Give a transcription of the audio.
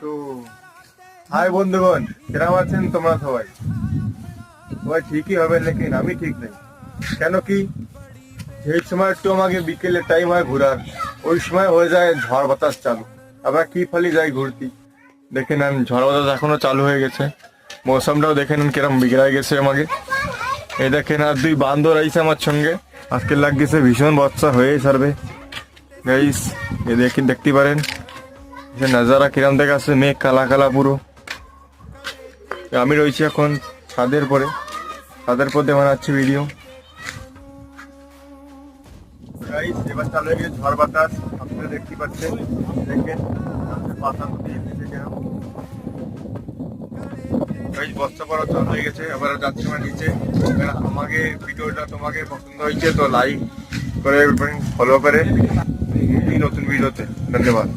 তো হাই বন্ধুগণ, কেমন আছেন তোমরা? সবাই সবাই ঠিকই হবে, লেকিন আমি ঠিক নেই। কেন কি, যেই সময় একটু আমাকে বিকেলে টাইম হয় ঘোরার, ওই সময় হয়ে যায় ঝড় বাতাস চালু। আবার কি ফলে যাই ঘুরতি, দেখে নেন ঝড় বাতাস এখনো চালু হয়ে গেছে। মৌসুমটাও দেখে নেন কিরম বিগড়ায় গেছে আমাকে। এই দেখেন আর দুই বান্দর আইছে আমার সঙ্গে, আজকে লাগছে ভীষণ বর্ষা হয়ে ছাড়বে গাইস। এ দেখেন, দেখতে পারেন যে নাজারা কিরম দেখাচ্ছে, মেঘ কালা কালা পুরো। আমি রয়েছি এখন ছাদের পরে, ছাদের পরে বানাচ্ছি ভিডিও গাইস। এবার চালু হয়ে গেছে ঝড় বাতাস, আপনারা দেখতে পাচ্ছেন। দেখেন পাতা গাইস, বর্ষা পড়া চালু হয়ে গেছে। আবার যাচ্ছি আমার নিচে। আমাকে ভিডিওটা তোমাকে পছন্দ হয়েছে তো লাইক করে ফলো করে নতুন ভিডিওতে। ধন্যবাদ।